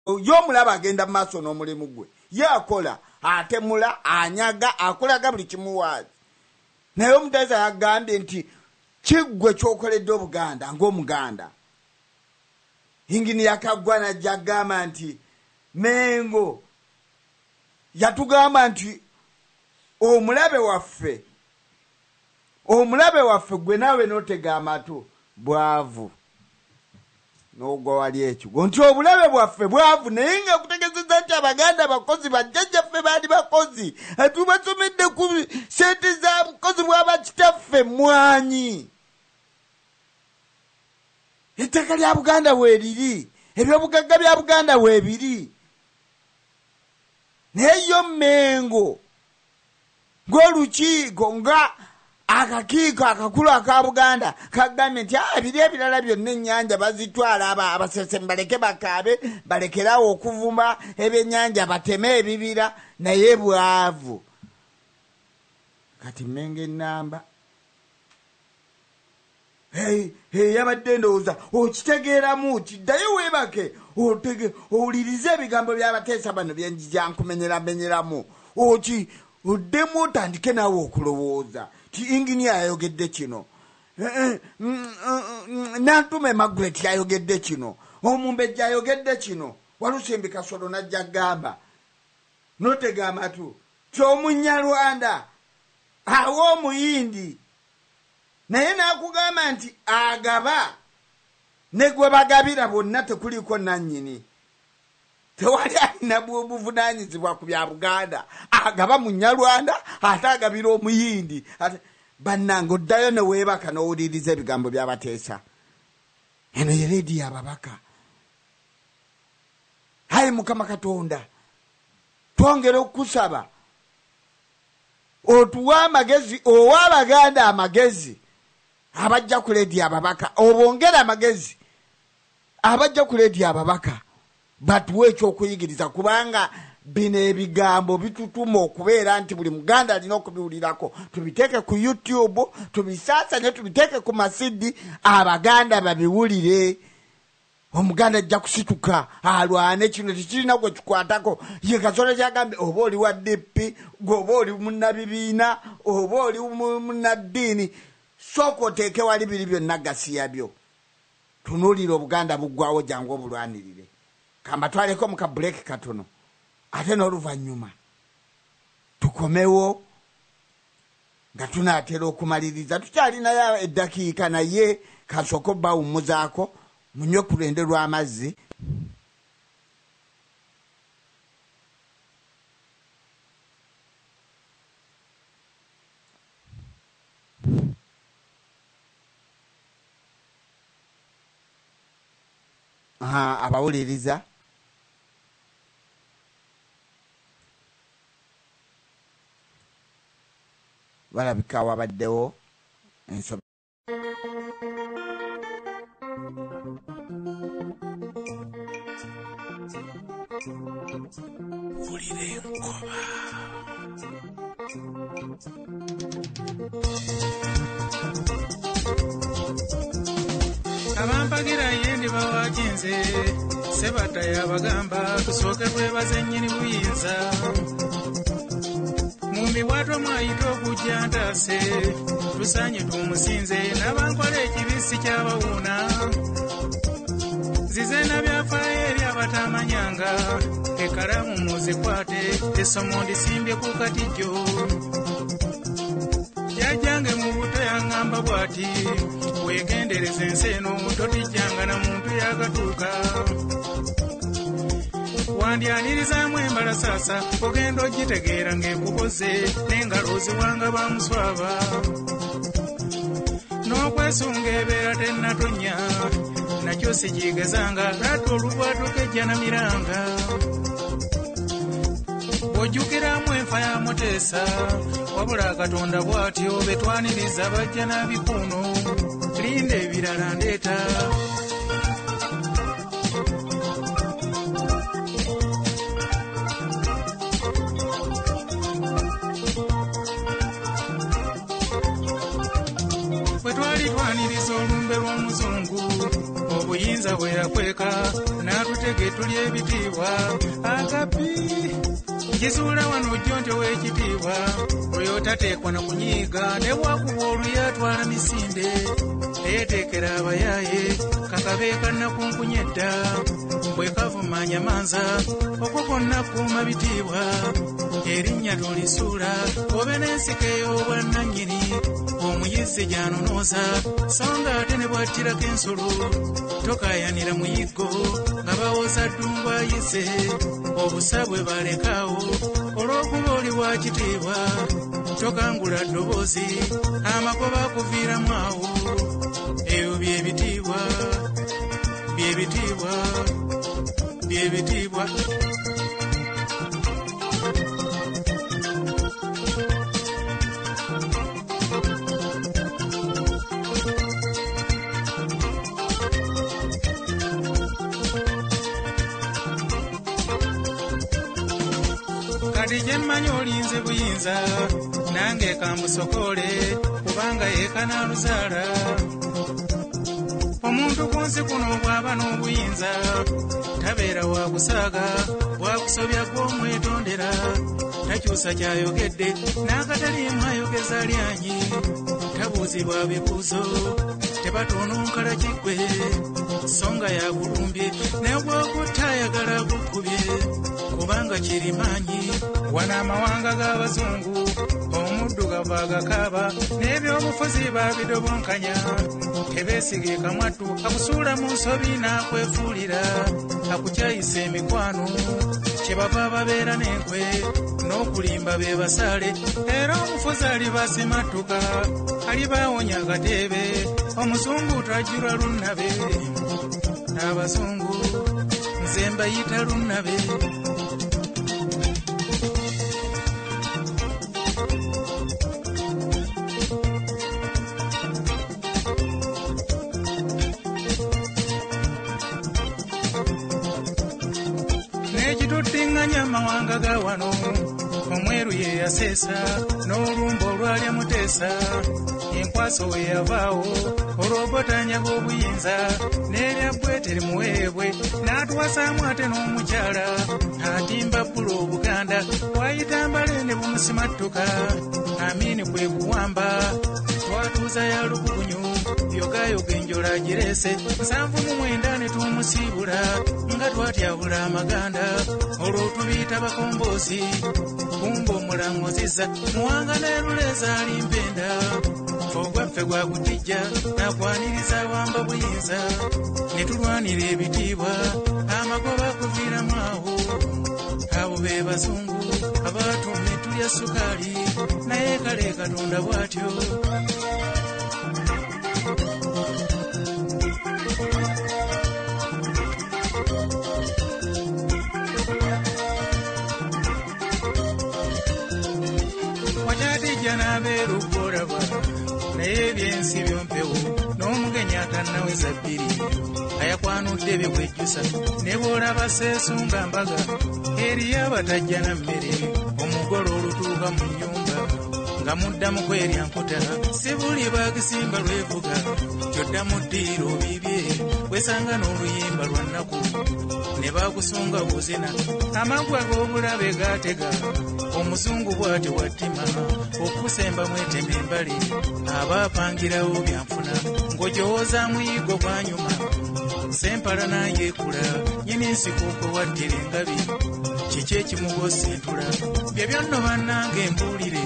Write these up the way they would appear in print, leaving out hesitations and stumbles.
y'omulaba agenda mu maaso n'omulimu gwe ye akola atemula anyaga akolaga buli kimuwaazi naye omuteesa yagambye nti kiggwe ky'okoledde Obuganda ng'Omuganda. Ingini yakaggwa najja agamba nti Mengo yatugamba nti omulabe waffe gwe naawe n'otega amatu bwavu n'ogwa wali ekyo nti obulabe bwaffe bwavu naye nga kutegezeza nti Abaganda bakozi bajjajjaffe baali bakozi atubasomedde ku sente za bukozi bw'aba kitaffe mwanyi. Ettaka lya Buganda weeriri ebyobugagga bya Buganda weebiri naye yo Mengo ng'olukiiko nga akakiiko akakulu aka Buganda kagambye nti ebiri ebirala byonna ennyanja bazitwala abasesemi baleke bakaabe balekerawo okuvuma ebyennyanja bateme ebibira naye bwavu. Kati Mengo ennamba yabadde ndowooza okitegeeramu kiddayo weebake owulirize ebigambo by'abateesa bano byenjankumenyeramenyeramu oddemu otandike naawe okulowooza ti Ingini ayogedde kino Nantume Margaret ayogedde kino Omumbejja ayogedde kino Walusimbi Kasolo najja gamba notega amatu ky'Omunyarwanda awo Omuyindi naye nakugamba nti agaba ne gwe bagabira bonna tekuliko nannyini tewali alina buvunaanyizibwa ku bya Buganda agaba Munyarwanda ate agabira Omuyindi bannange oddayo ne weebaka n'owuliriza ebigambo by'abateesa. Eno ye leedi y'ababaka. Ayi Mukama Katonda twongera okusaba otuwa amagezi owa Abaganda amagezi abajja ku leedi ababaka obongera amagezi abajja ku leedi ababaka batuwe ekyokuyigiriza kubanga bino ebigambo bitutuma okubeera nti buli Muganda alina okubiwulirako tubiteeke ku YouTube tubisaasanye tubiteeke ku masidi Abaganda babiwulire. Omuganda ajja kusituka alwane kino tekirina gwe kikwatako ye Kasolo kyagambye oba oli wa DP oba oli munnabibiina oba oli munnaddiini sooka oteeke wali biri byonna gasiyabyo tunuulira Obuganda buggwawo jangu obulwanirire kamba twaleko muka break katono ate n'oluvannyuma tukomewo nga tunaatera okumaliriza tukyalinayo eddakiika naye kasooka obbawummuzaako munywe ku lwende lw'amazzi. Abawuliriza balabika wabaddewo ensobi vulire enkoba abampagira yendi bawakinze sebata yabagamba tusooke twebaze nnyini buyinza mumbi bwatwa mwayita okujja ntaase tusanye tumusinze n'abankola ekibisi ky'abawuuna zizena byafaayo eri abatamanyanga ekalamu muzikwate essomo ndisimbye ku katijjo jajjange mu buto yaŋŋamba bw'ati weegendereza ensi eno totijjanga na muntu yagatuuka wandyanirizamu embalasaasa ogenda ogitegeera ng'ekukoze n'engalo oziwanga bamuswaba n'okwesunga ebeera tennatonya nakyo sikigezanga lwatu olubwatokejja na miranga bw'ojjukiramu enfa ya Muteesa wabula Katonda bw'atyo betwaniriza bajja n'abikuuno linda ebirala ndeeta bwe twali twaniriza olumbe lw'omuzungu obuyinza bwe yakweka n'atute twetege tuli ebitiibwa akapi kisuula wano jjonte w'ekitiibwa oyo tateekwa na kunyiiga ne bwakuba oluya atwala misinde teyeteekera abayaaye kakabeeka nakunkunya edda bwe kavuma nyamanza okwo konna kuuma bitiibwa erinnya tolisuula obe n'ensiko ey'obwannannyini omuyizi gy'anonooza so nga ate ne bw'attirako ensolo tokayanira muyiggo nga bawoza ddungu ayize obusa bwe balekaawo olw'okuba oli bwa kitiibwa tokangula ddoboozi amagoba akuviiramu awo ebyo byebitiibwa byebitiibwa byebitiibwa kati gye mmanyi olinze buyinza nange kambusokole kubanga yeekanaaluzaala omuntu ku nsi kuno bw'aba n'obuyinza tabeera wa kusaaga bwakusobya gw'omwetondera takyusa ky'ayogedde n'akataliimu ayogeza lyanyi tabuuzibwa bibuuzo tebatononkala kiggwe so nga yakulumbye naye bw'okutta ayagala kukkubye kubanga kirimaanyi wana amawanga g'abazungu omuddugavu agakaaba n'ebyobufuzi babidobonkanya tebeesiga ekamwattu akusuula mu nsobi n'akwefuulira akukyayisa emikwano kyebava babeera n'enkwe n'okulimba be basaale era omufuzi alibaasimattuka alibawonya akateebe omuzungu tajjula lunnabe abazungu nze mbayita lunnabe n'ekituddinganya amawanga ga wano omweru ye yaseesa n'olumba olwalya muteesa enkwaso we yavaawo olw'obotanyaga obuyinza n'erya bweteri muweebwe n'atuwasaamu ate n'omukyala atimba bbula obuganda bwayitambale ne bumusimattuka amiini kwe kuwamba twatuuza ya lukugunyu yogayoga enjola agireese 79 ne tumusiibula nga twatyabula amaganda olwo tubiyita bakomboozi kumba omulaŋŋozizza muwanga n'eruleeza alimpenda ogwaffe gwakutijja nakwaniriza wamba buyinza ne tulwanira ebitiibwa amagoba kuviiramu awo abo be bazungu abaatumme tulya sukaali naye kale katonda bw'atyo n'abeera ogwolaba naye ebyensi byompewo n'omugenyi atannaweza 2 ayakwanudde byekwejjusa ne bw'olaba seesunga mbaga eriyo abatajja na mmere omugole olutuuka mu nnyumba nga muddamu kwerya nkuta si buli baagisimba lwevuga kyoddamu ddiiro obibye wesanga n'oluyimba lwa nnaku ne baakusunga buzina amaggwa g'obulabe gaatega omuzungu bw'ati wattima okusemba mwetema embali abaapangirawo byanfuna ng'ojowooza muyigo gwanyuma sempala n'ayeekula nyini nsikuuko waddira engabi kiki ekimugosa entula byebyo nno bannange mbuulire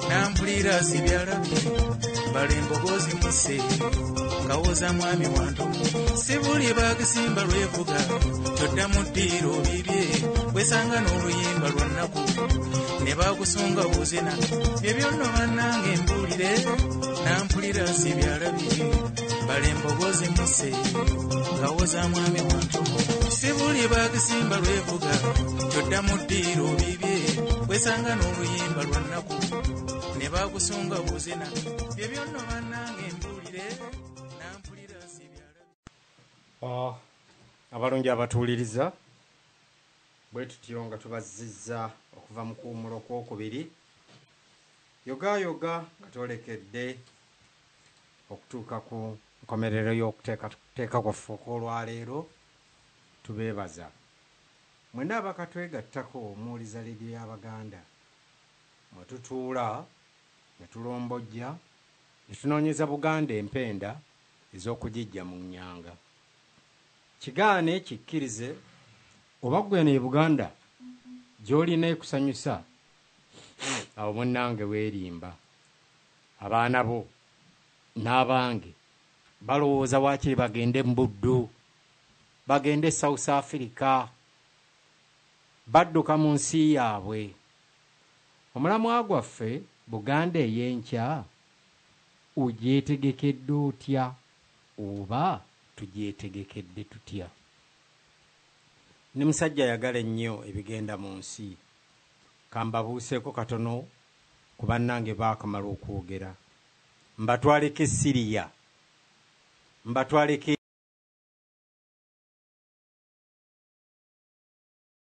nampulira si byalabye bala embogozi musse ngawoza mwami wantomu si buli baagisimba lwevuga kyoddamu ddiiro obibye wesanga n'oluyimba lwa nnaku ne baakusunga buzina ebyo nno bannange mbuulire nampulira si byalabye bala embogozi musse ngawoza mwami wantomu si buli baagisimba lwevuga kyoddamu ddiiro obibye wesanga n'oluyimba lwa nnaku ne baakusunga buzina ebyo nno bannange mbuulire nampulira si byalabye. Abalungi abatuuliriza bwe tutyo nga tubazizza okuva mu kuwummula okwokubiri yoga nga twolekedde okutuuka ku nkomerero y'okuteeka kwaffe okw'olwaleero tubeebaza. Mwenna abakatwegattako omuwuliza leediyo y'Abaganda mwe tutuula ne tulombojja ne tunoonyeza Buganda empenda ez'okugijja mu nnyanga. Kigaane kikkirize oba ggwe ne Buganda gy'olina ekusanyusa, awo munnange weerimba. Abaana bo n'abange balowooza waakiri bagende mu Buddu, bagende South Africa, badduka mu nsi yaabwe. Omulamwa gwaffe Buganda ey'enkya ogyetegekedde otya oba tugyetegekedde tutya? Ne musajja ayagala ennyo ebigenda mu nsi. Kambabuuseeko katono ku bannange baakamala okwogera. Mbatwaleko e Siriya, mbatwaleko